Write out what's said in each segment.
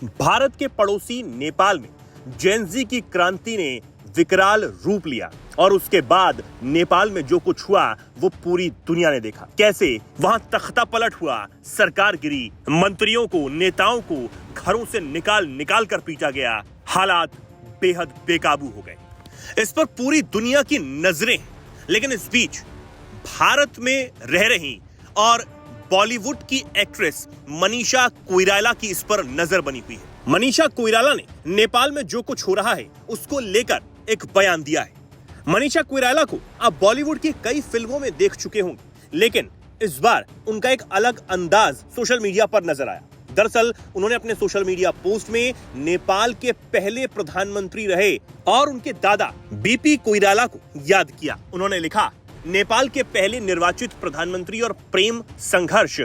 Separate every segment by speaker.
Speaker 1: भारत के पड़ोसी नेपाल में जेनजी की क्रांति ने विकराल रूप लिया और उसके बाद नेपाल में जो कुछ हुआ वो पूरी दुनिया ने देखा। कैसे वहां तख्ता पलट हुआ, सरकार गिरी, मंत्रियों को, नेताओं को घरों से निकाल निकाल कर पीटा गया, हालात बेहद बेकाबू हो गए। इस पर पूरी दुनिया की नजरें। लेकिन इस बीच भारत में रह रही और बॉलीवुड की एक्ट्रेस मनीषा कोइराला की इस पर नजर बनी हुई है। मनीषा कोइराला ने नेपाल में जो कुछ हो रहा है उसको लेकर एक बयान दिया है। मनीषा कोइराला को आप बॉलीवुड की कई फिल्मों में देख चुके होंगे, लेकिन इस बार उनका एक अलग अंदाज सोशल मीडिया पर नजर आया। दरअसल उन्होंने अपने सोशल मीडिया पोस्ट में नेपाल के पहले प्रधानमंत्री रहे और उनके दादा बीपी कोइराला को याद किया। उन्होंने लिखा, नेपाल के पहले निर्वाचित प्रधानमंत्री और प्रेम संघर्ष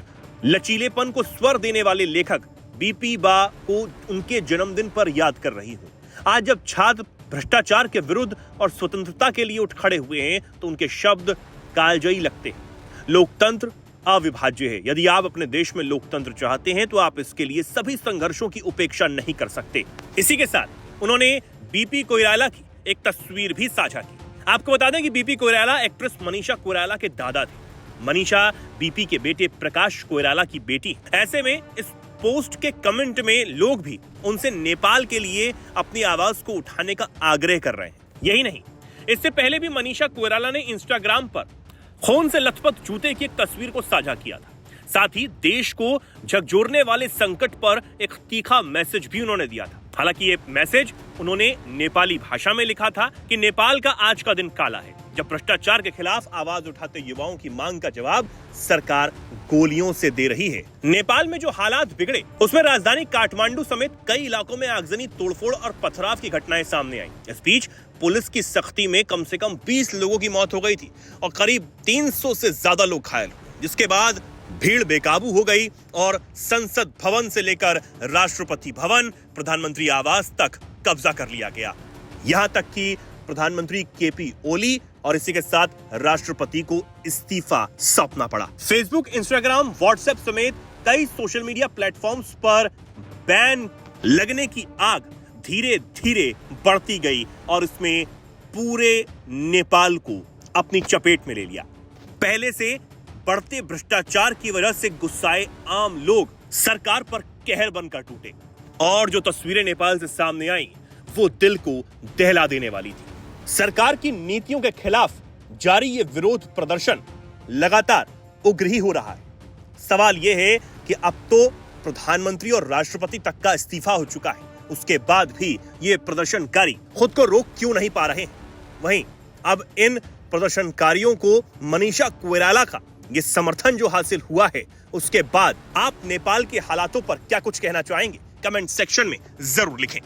Speaker 1: लचीलेपन को स्वर देने वाले लेखक बीपी बा को उनके जन्मदिन पर याद कर रही हूँ। आज जब छात्र भ्रष्टाचार के विरुद्ध और स्वतंत्रता के लिए उठ खड़े हुए हैं तो उनके शब्द कालजयी लगते हैं। लोकतंत्र अविभाज्य है। यदि आप अपने देश में लोकतंत्र चाहते हैं तो आप इसके लिए सभी संघर्षों की उपेक्षा नहीं कर सकते। इसी के साथ उन्होंने बीपी कोइराला की एक तस्वीर भी साझा की। आपको बता दें कि बीपी कोइराला एक्ट्रेस मनीषा कोइराला के दादा थे। मनीषा बीपी के बेटे प्रकाश कोइराला की बेटी। ऐसे में इस पोस्ट के कमेंट में लोग भी उनसे नेपाल के लिए अपनी आवाज को उठाने का आग्रह कर रहे हैं। यही नहीं, इससे पहले भी मनीषा कोइराला ने इंस्टाग्राम पर खून से लथपथ जूते की एक तस्वीर को साझा किया था। साथ ही देश को झकझोरने वाले संकट पर एक तीखा मैसेज भी उन्होंने दिया था। हालांकि ये मैसेज उन्होंने नेपाली भाषा में लिखा था कि नेपाल का आज का दिन काला है, जब भ्रष्टाचार के खिलाफ आवाज उठाते युवाओं की मांग का जवाब सरकार गोलियों से दे रही है। नेपाल में जो हालात बिगड़े उसमें राजधानी काठमांडू समेत कई इलाकों में आगजनी, तोड़फोड़ और पथराव की घटनाएं सामने आई। इस बीच पुलिस की सख्ती में कम से कम 20 लोगों की मौत हो गई थी और करीब 300 से ज्यादा लोग घायल हुए, जिसके बाद भीड़ बेकाबू हो गई और संसद भवन से लेकर राष्ट्रपति भवन, प्रधानमंत्री आवास तक कब्जा कर लिया गया। यहां तक कि प्रधानमंत्री केपी ओली और इसी के साथ राष्ट्रपति को इस्तीफा सौंपना पड़ा। फेसबुक, इंस्टाग्राम, व्हाट्सएप समेत कई सोशल मीडिया प्लेटफॉर्म्स पर बैन लगने की आग धीरे धीरे बढ़ती गई और इसमें पूरे नेपाल को अपनी चपेट में ले लिया। पहले से बढ़ते भ्रष्टाचार की वजह से गुस्साए आम लोग सरकार पर कहर बनकर टूटे और जो तस्वीरें नेपाल से सामने आई वो दिल को दहला देने वाली थी। सरकार की नीतियों के खिलाफ जारी ये विरोध प्रदर्शन लगातार उग्र ही हो रहा है। सवाल यह है कि अब तो प्रधानमंत्री और राष्ट्रपति तक का इस्तीफा हो चुका है, उसके बाद भी ये प्रदर्शनकारी खुद को रोक क्यों नहीं पा रहे हैं? वहीं अब इन प्रदर्शनकारियों को मनीषा कोइराला का ये समर्थन जो हासिल हुआ है, उसके बाद आप नेपाल के हालातों पर क्या कुछ कहना चाहेंगे? कमेंट सेक्शन में जरूर लिखें।